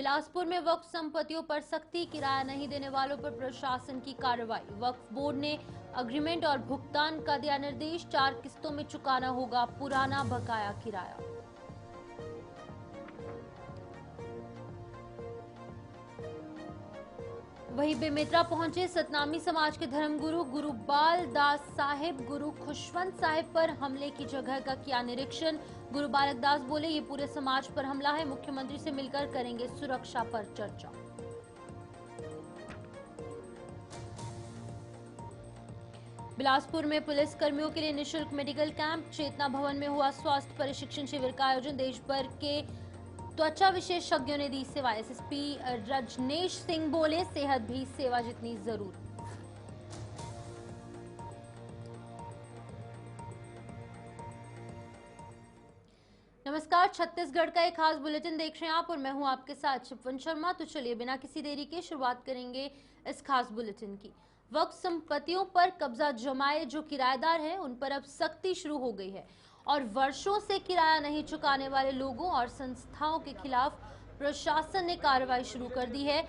बिलासपुर में वक्फ संपत्तियों पर सख्ती, किराया नहीं देने वालों पर प्रशासन की कार्रवाई। वक्फ बोर्ड ने अग्रीमेंट और भुगतान का दिया निर्देश, 4 किस्तों में चुकाना होगा पुराना बकाया किराया। वहीं बेमेतरा पहुंचे सतनामी समाज के धर्मगुरु गुरु बाल दास साहिब। गुरु खुशवंत साहिब पर हमले की जगह का किया निरीक्षण। गुरु बालक दास बोले, ये पूरे समाज पर हमला है, मुख्यमंत्री से मिलकर करेंगे सुरक्षा पर चर्चा। बिलासपुर में पुलिस कर्मियों के लिए निशुल्क मेडिकल कैंप। चेतना भवन में हुआ स्वास्थ्य प्रशिक्षण शिविर का आयोजन। देश भर के त्वचा विशेषज्ञों ने दी सेवा। एसएसपी रजनेश सिंह बोले, सेहत भी सेवा जितनी जरूरी। नमस्कार, छत्तीसगढ़ का एक खास बुलेटिन देख रहे हैं आप और मैं हूं आपके साथ शिपवन शर्मा। तो चलिए बिना किसी देरी के शुरुआत करेंगे इस खास बुलेटिन की। वक्फ संपत्तियों पर कब्जा जमाए जो किराएदार हैं उन पर अब सख्ती शुरू हो गई है और वर्षों से किराया नहीं चुकाने वाले लोगों और संस्थाओं के खिलाफ प्रशासन ने कार्रवाई शुरू कर दी है।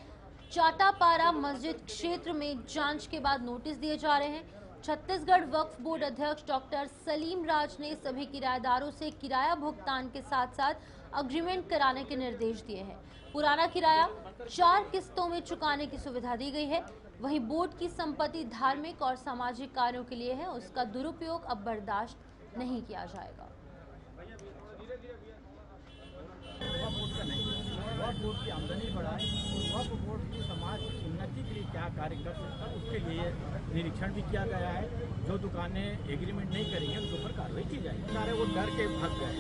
चाटापारा मस्जिद क्षेत्र में जांच के बाद नोटिस दिए जा रहे हैं। छत्तीसगढ़ वक्फ बोर्ड अध्यक्ष डॉक्टर सलीम राज ने सभी किराएदारों से किराया भुगतान के साथ साथ अग्रीमेंट कराने के निर्देश दिए हैं। पुराना किराया 4 किस्तों में चुकाने की सुविधा दी गई है। वहीं बोर्ड की संपत्ति धार्मिक और सामाजिक कार्यों के लिए है, उसका दुरुपयोग अब बर्दाश्त नहीं किया जाएगा। वक्फ बोर्ड की आमदनी बढ़ाए, वक्फ बोर्ड की समाज की उन्नति के लिए क्या कार्य कर सकता है उसके लिए निरीक्षण भी किया गया है। जो दुकानें एग्रीमेंट नहीं करेंगे उनके ऊपर कार्रवाई की जाएगी। सारे वो डर के भाग गए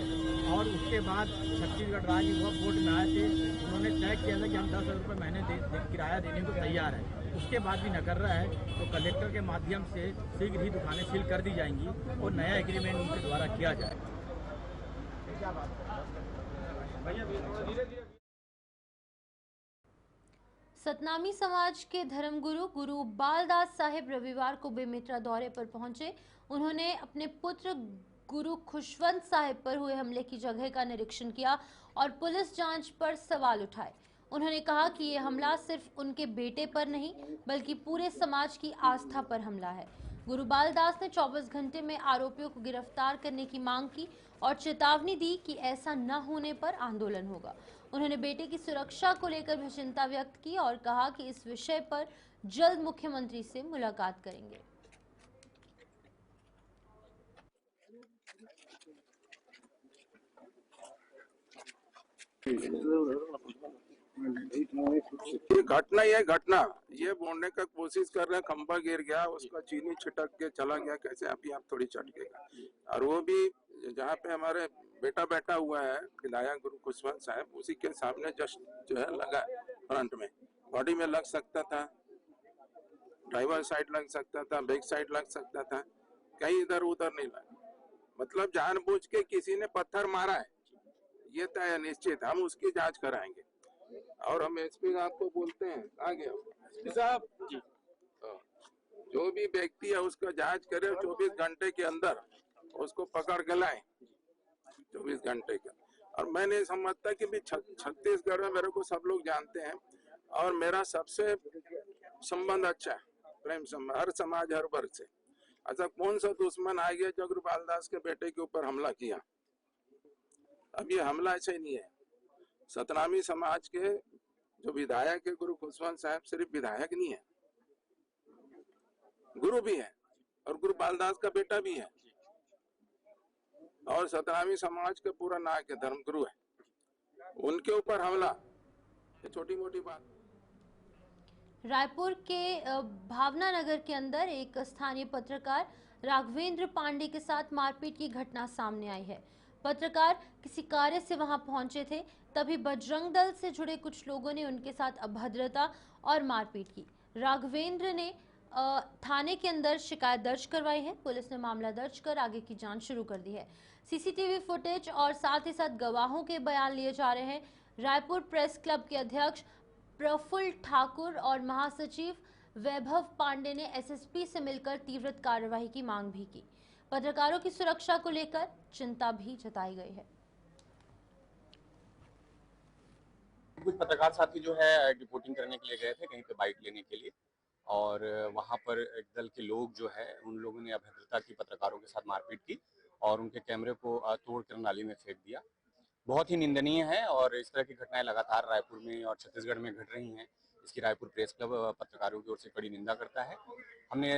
और उसके बाद छत्तीसगढ़ राज्य वक्फ बोर्ड में आए थे, उन्होंने तय किया था कि हम 10,000 रुपये महीने किराया देने को तैयार है। उसके बाद भी न कर रहा है तो कलेक्टर के माध्यम से शीघ्र ही दुकानें सील कर दी जाएंगी और नया एग्रीमेंट उनके द्वारा किया जाएगा। क्या बात है? सतनामी समाज के धर्मगुरु गुरु बालदास साहिब रविवार को बेमेतरा दौरे पर पहुंचे। उन्होंने अपने पुत्र गुरु खुशवंत साहिब पर हुए हमले की जगह का निरीक्षण किया और पुलिस जांच पर सवाल उठाए। उन्होंने कहा कि ये हमला सिर्फ उनके बेटे पर नहीं बल्कि पूरे समाज की आस्था पर हमला है। गुरु बालदास ने 24 घंटे में आरोपियों को गिरफ्तार करने की मांग की और चेतावनी दी कि ऐसा न होने पर आंदोलन होगा। उन्होंने बेटे की सुरक्षा को लेकर भी चिंता व्यक्त की और कहा कि इस विषय पर जल्द मुख्यमंत्री से मुलाकात करेंगे। ये घटना ये बोलने का कोशिश कर रहे हैं, खंबा गिर गया, उसका चीनी छिटक के चला गया, कैसे अभी आप थोड़ी चटकेगा। और वो भी जहाँ पे हमारे बेटा बैठा हुआ है विधायक गुरु खुशवंत साहब, उसी के सामने जस्ट जो है लगा फ्रंट में, बॉडी में लग सकता था, ड्राइवर साइड लग सकता था, बैक साइड लग सकता था, कहीं इधर उधर नहीं लगा। मतलब जानबूझ के किसी ने पत्थर मारा है, ये तय निश्चित। हम उसकी जांच कराएंगे और हम एसपी साहब को बोलते हैं, आगे एसपी साहब जी, जो भी व्यक्ति है उसका जांच करे, 24 घंटे के अंदर उसको पकड़ के लाए, 24 घंटे का। और मैं नहीं समझता कि भी छत्तीसगढ़ में मेरे को सब लोग जानते हैं और मेरा सबसे संबंध अच्छा है, प्रेम संबंध, हर समाज हर वर्ग से। अच्छा, कौन सा दुश्मन आ गया जो गुरु बालदास के बेटे के ऊपर हमला किया? अब ये हमला ऐसा ही नहीं है। सतनामी समाज के जो विधायक है गुरु खुशवंत साहब, सिर्फ विधायक नहीं है, गुरु भी है और गुरु बालदास का बेटा भी है और सतनामी समाज का पूरा नायक है, धर्मगुरु है। उनके ऊपर हमला ये छोटी मोटी बात। रायपुर के भावना नगर के अंदर एक स्थानीय पत्रकार राघवेंद्र पांडे के साथ मारपीट की घटना सामने आई है। पत्रकार किसी कार्य से वहां पहुंचे थे, तभी बजरंग दल से जुड़े कुछ लोगों ने उनके साथ अभद्रता और मारपीट की। राघवेंद्र ने थाने के अंदर शिकायत दर्ज करवाई है। पुलिस ने मामला दर्ज कर आगे की जांच शुरू कर दी है। सीसीटीवी फुटेज और साथ ही साथ गवाहों के बयान लिए जा रहे हैं। रायपुर प्रेस क्लब के अध्यक्ष प्रफुल्ल ठाकुर और महासचिव वैभव पांडे ने एसएसपी से मिलकर तीव्र कार्रवाई की मांग भी की। पत्रकारों की सुरक्षा को लेकर चिंता भी जताई गई है। कुछ पत्रकार साथी जो है रिपोर्टिंग करने के लिए गए थे कहीं पे बाइट लेने के लिए, और वहां पर एक दल के लोग जो है उन लोगों ने अभद्रता की, पत्रकारों के साथ मारपीट की और उनके कैमरे को तोड़कर नाली में फेंक दिया। बहुत ही निंदनीय है और इस तरह की घटनाएं लगातार रायपुर में और छत्तीसगढ़ में घट रही हैं। इसकी रायपुर प्रेस क्लब पत्रकारों की ओर से कड़ी निंदा करता है। हमने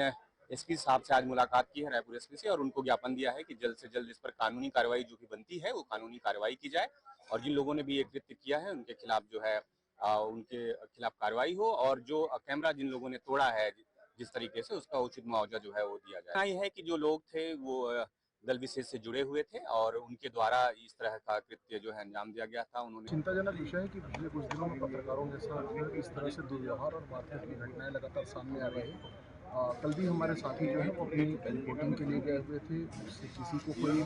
एसपी साहब से आज मुलाकात की है, रायपुर एसपी से, और उनको ज्ञापन दिया है कि जल्द से जल्द इस पर कानूनी कार्रवाई जो भी बनती है वो कानूनी कार्रवाई की जाए और जिन लोगों ने भी ये कृत्य किया है उनके खिलाफ जो है उनके खिलाफ कार्रवाई हो और जो कैमरा जिन लोगों ने तोड़ा है जिस तरीके से, उसका उचित मुआवजा जो है वो दिया जाए। ये है कि जो लोग थे वो दल विशेष से जुड़े हुए थे और उनके द्वारा इस तरह का कृत्य जो है अंजाम दिया गया था। उन्होंने चिंताजनक विषय है कि पिछले कुछ दिनों में पत्रकारों के साथ इस तरह से दुर्व्यवहार और मारपीट की घटनाएं लगातार सामने आ रही हैं। कल भी हमारे साथी जो है वो अपनी रिपोर्टिंग के लिए गए हुए थे, उससे किसी को कोई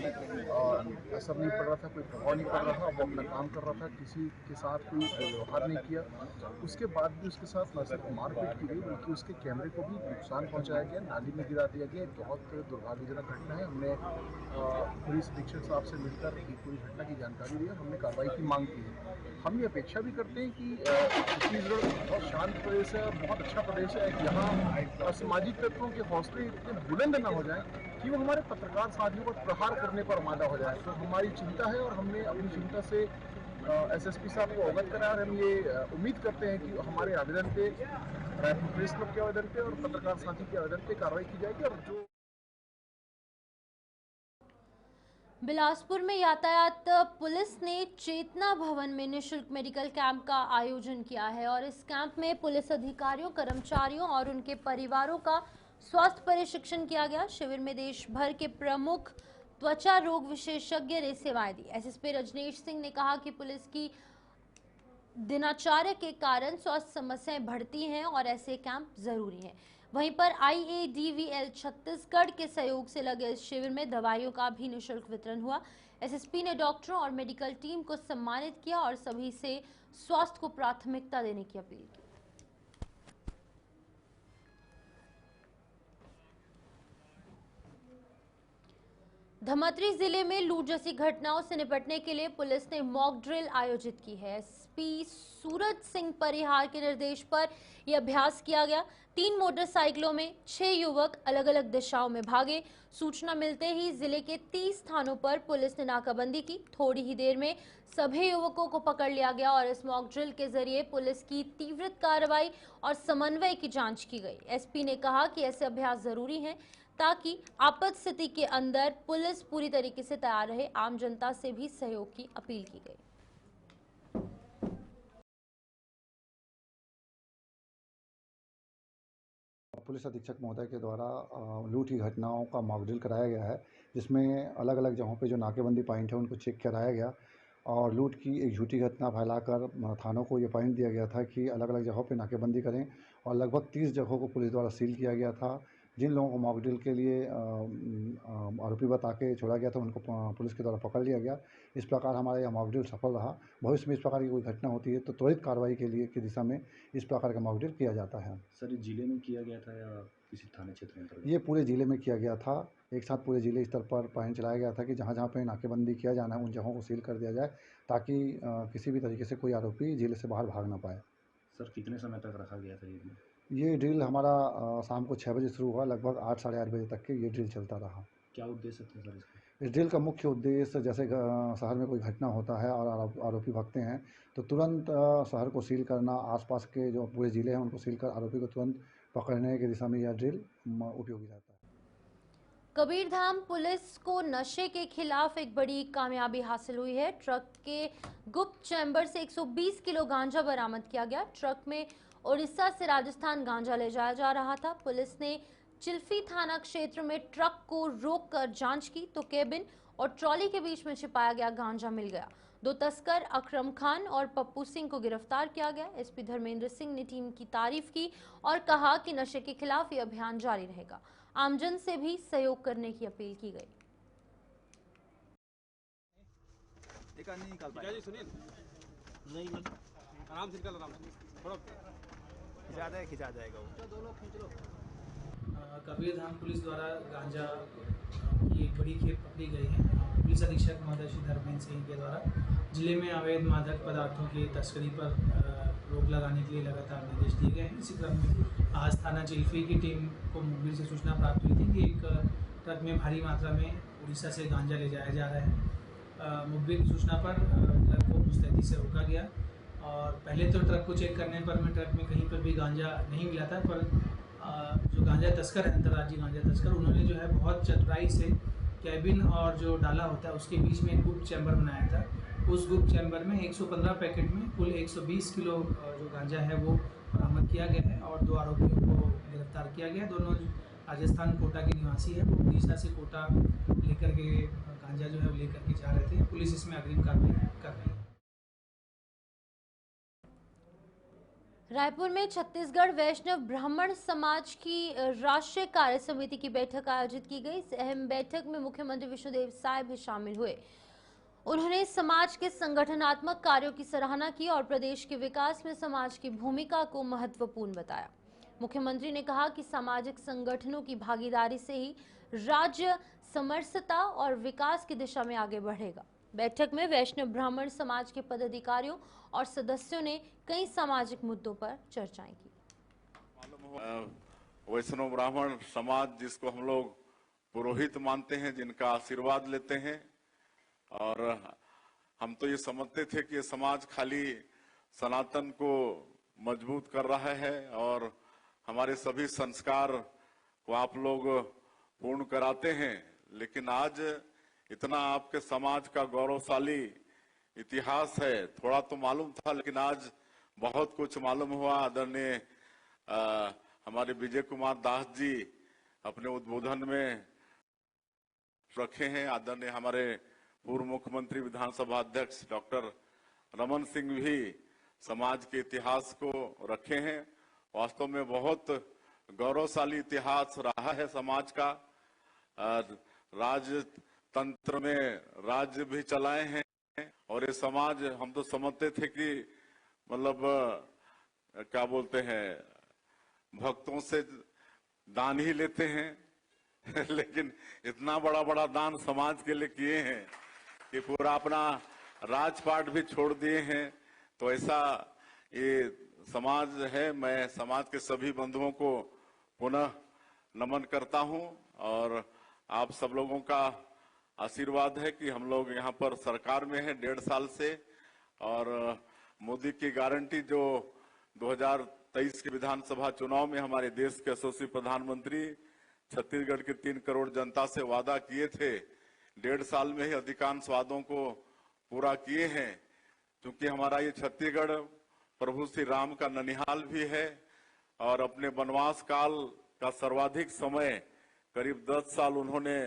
असर नहीं पड़ रहा था, कोई प्रभाव नहीं पड़ रहा था, वो अपना काम कर रहा था, किसी के साथ कोई व्यवहार नहीं किया। उसके बाद भी उसके साथ न सिर्फ मारपीट की गई बल्कि उसके कैमरे को भी नुकसान पहुंचाया गया, नाली में गिरा दिया गया। बहुत दुर्भाग्यजनक घटना है। हमने पुलिस अधीक्षक साहब से मिलकर पूरी घटना की जानकारी दी और हमने कार्रवाई की मांग की है। हम ये अपेक्षा भी करते हैं कि छत्तीसगढ़ बहुत शांत प्रदेश है, बहुत अच्छा प्रदेश है। यहाँ सामाजिक तत्वों के हौसले इतने बुलंद ना हो जाएं कि वो हमारे पत्रकार साथियों पर प्रहार करने पर आमादा हो जाए। तो हमारी चिंता है और हमने अपनी चिंता से एसएसपी साहब को अवगत कराया और हम ये उम्मीद करते हैं कि हमारे आवेदन पे, रायपुर प्रेस क्लब के आवेदन पे और पत्रकार साथी के आवेदन पे कार्रवाई की जाएगी। और जो बिलासपुर में यातायात पुलिस ने चेतना भवन में निःशुल्क मेडिकल कैंप का आयोजन किया है और इस कैंप में पुलिस अधिकारियों, कर्मचारियों और उनके परिवारों का स्वास्थ्य प्रशिक्षण किया गया। शिविर में देश भर के प्रमुख त्वचा रोग विशेषज्ञ ने सेवाएं दी। एसएसपी रजनीश सिंह ने कहा कि पुलिस की दिनचर्या के कारण स्वास्थ्य समस्याएं बढ़ती हैं और ऐसे कैंप जरूरी हैं। वहीं पर IADVL छत्तीसगढ़ के सहयोग से लगे इस शिविर में दवाइयों का भी निःशुल्क वितरण हुआ। एसएसपी ने डॉक्टरों और मेडिकल टीम को सम्मानित किया और सभी से स्वास्थ्य को प्राथमिकता देने की अपील की। धमतरी जिले में लूट जैसी घटनाओं से निपटने के लिए पुलिस ने मॉक ड्रिल आयोजित की है। एसपी सूरज सिंह परिहार के निर्देश पर यह अभ्यास किया गया। 3 मोटरसाइकिलों में 6 युवक अलग अलग दिशाओं में भागे। सूचना मिलते ही जिले के 30 थानों पर पुलिस ने नाकाबंदी की। थोड़ी ही देर में सभी युवकों को पकड़ लिया गया और इस मॉक ड्रिल के जरिए पुलिस की तीव्र कार्रवाई और समन्वय की जांच की गई। एसपी ने कहा कि ऐसे अभ्यास जरूरी हैं ताकि आपात स्थिति के अंदर पुलिस पूरी तरीके से तैयार रहे। आम जनता से भी सहयोग की अपील की गई। पुलिस अधीक्षक महोदय के द्वारा लूट की घटनाओं का मॉक ड्रिल कराया गया है, जिसमें अलग अलग जगहों पे जो नाकेबंदी पॉइंट है उनको चेक कराया गया और लूट की एक झूठी घटना फैलाकर थानों को ये पॉइंट दिया गया था कि अलग अलग जगहों पे नाकेबंदी करें और लगभग 30 जगहों को पुलिस द्वारा सील किया गया था। जिन लोगों को मॉक ड्रिल के लिए आरोपी बता के छोड़ा गया था उनको पुलिस के द्वारा पकड़ लिया गया। इस प्रकार हमारा यह मॉक ड्रिल सफल रहा। भविष्य में इस प्रकार की कोई घटना होती है तो त्वरित कार्रवाई के लिए की दिशा में इस प्रकार का मॉक ड्रिल किया जाता है। सर, ये जिले में किया गया था या किसी थाना क्षेत्र में? ये पूरे ज़िले में किया गया था। एक साथ पूरे ज़िले स्तर पर पहल चलाया गया था कि जहाँ जहाँ पे नाकेबंदी किया जाना है उन जगहों को सील कर दिया जाए ताकि किसी भी तरीके से कोई आरोपी ज़िले से बाहर भाग ना पाए। सर, कितने समय तक रखा गया था ये ड्रिल हमारा शाम को 6 बजे शुरू हुआ, लगभग 8 साढ़े 8 बजे तक के ये ड्रिल चलता रहा। क्या उद्देश्य था सर इसका? इस ड्रिल का मुख्य उद्देश्य जैसे शहर में कोई घटना होता है और आरोपी भागते हैं तो तुरंत शहर को सील करना, आसपास के जो पूरे ज़िले हैं उनको सील कर आरोपी को तुरंत पकड़ने की दिशा में यह ड्रिल उपयोगी रहता है। कबीरधाम पुलिस को नशे के खिलाफ एक बड़ी कामयाबी हासिल हुई है। ट्रक के गुप्त चैम्बर से 120 किलो गांजा बरामद किया गया। ट्रक में उड़ीसा से राजस्थान गांजा ले जाया जा रहा था। पुलिस ने चिल्फी थाना क्षेत्र में ट्रक को रोककर जांच की तो केबिन और ट्रॉली के बीच में छिपाया गया गांजा मिल गया। 2 तस्कर अकरम खान और पप्पू सिंह को गिरफ्तार किया गया। एसपी धर्मेंद्र सिंह ने टीम की तारीफ की और कहा कि नशे के खिलाफ ये अभियान जारी रहेगा। आमजन से भी सहयोग करने की अपील की गई। खिंचा जाएगा वो। कबीरधाम पुलिस द्वारा गांजा की एक बड़ी खेप पकड़ी गई है। पुलिस अधीक्षक महोदय श्री धर्मेंद्र सिंह के द्वारा जिले में अवैध मादक पदार्थों की तस्करी पर रोक लगाने के लिए लगातार निर्देश दिए गए हैं। इसी क्रम में आज थाना चिल्फी की टीम को मुखबिर से सूचना प्राप्त हुई थी कि एक ट्रक में भारी मात्रा में उड़ीसा से गांजा ले जाया जा रहा है। मुखबिर की सूचना पर ट्रक को मुस्तैदी से रोका गया और पहले तो ट्रक को चेक करने पर में ट्रक में कहीं पर भी गांजा नहीं मिला था, पर जो गांजा तस्कर है, अंतर्राज्यीय गांजा तस्कर, उन्होंने जो है बहुत चतुराई से कैबिन और जो डाला होता है उसके बीच में एक गुप्त चैम्बर बनाया था। उस गुप्त चैम्बर में 115 पैकेट में कुल 120 किलो जो गांजा है वो बरामद किया गया है और 2 आरोपियों को गिरफ्तार किया गया। दोनों राजस्थान कोटा के निवासी है, वो उड़ीसा से कोटा लेकर के गांजा जो है वो लेकर के जा रहे थे। पुलिस इसमें अग्रिम कार्रवाई कर रही है। रायपुर में छत्तीसगढ़ वैष्णव ब्राह्मण समाज की राष्ट्रीय कार्य समिति की बैठक आयोजित की गई। इस अहम बैठक में मुख्यमंत्री विष्णुदेव साय भी शामिल हुए। उन्होंने समाज के संगठनात्मक कार्यों की सराहना की और प्रदेश के विकास में समाज की भूमिका को महत्वपूर्ण बताया। मुख्यमंत्री ने कहा कि सामाजिक संगठनों की भागीदारी से ही राज्य समरसता और विकास की दिशा में आगे बढ़ेगा। बैठक में वैष्णव ब्राह्मण समाज के पदाधिकारियों और सदस्यों ने कई सामाजिक मुद्दों पर चर्चाएं की। वैष्णव ब्राह्मण समाज, जिसको हम लोग पुरोहित मानते हैं, जिनका आशीर्वाद लेते हैं, और हम तो ये समझते थे कि ये समाज खाली सनातन को मजबूत कर रहा है और हमारे सभी संस्कार को आप लोग पूर्ण कराते हैं, लेकिन आज इतना आपके समाज का गौरवशाली इतिहास है, थोड़ा तो मालूम था, लेकिन आज बहुत कुछ मालूम हुआ। आदरणीय हमारे विजय कुमार दास जी अपने उद्बोधन में रखे हैं। आदरणीय हमारे पूर्व मुख्यमंत्री विधानसभा अध्यक्ष डॉक्टर रमन सिंह भी समाज के इतिहास को रखे हैं। वास्तव में बहुत गौरवशाली इतिहास रहा है समाज का। राजतंत्र में राज्य भी चलाए हैं और ये समाज, हम तो समझते थे कि मतलब क्या बोलते हैं, भक्तों से दान ही लेते हैं लेकिन इतना बड़ा बड़ा दान समाज के लिए किए हैं कि पूरा अपना राजपाट भी छोड़ दिए हैं। तो ऐसा ये समाज है। मैं समाज के सभी बंधुओं को पुनः नमन करता हूं और आप सब लोगों का आशीर्वाद है कि हम लोग यहाँ पर सरकार में हैं 1.5 साल से, और मोदी की गारंटी जो 2023 के विधानसभा चुनाव में हमारे देश के यशस्वी प्रधानमंत्री छत्तीसगढ़ के 3 करोड़ जनता से वादा किए थे, 1.5 साल में ही अधिकांश वादों को पूरा किए हैं। क्योंकि हमारा ये छत्तीसगढ़ प्रभु श्री राम का ननिहाल भी है और अपने वनवास काल का सर्वाधिक समय करीब 10 साल उन्होंने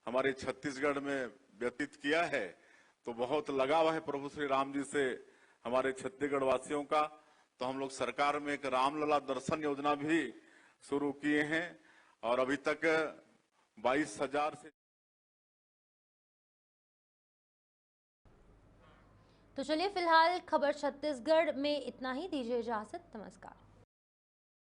हमारे छत्तीसगढ़ में व्यतीत किया है। तो बहुत लगाव है प्रभु श्री राम जी से हमारे छत्तीसगढ़ वासियों का। तो हम लोग सरकार में एक रामलला दर्शन योजना भी शुरू किए हैं और अभी तक 22,000 से। तो चलिए फिलहाल खबर छत्तीसगढ़ में इतना ही। दीजिए इजाजत, नमस्कार।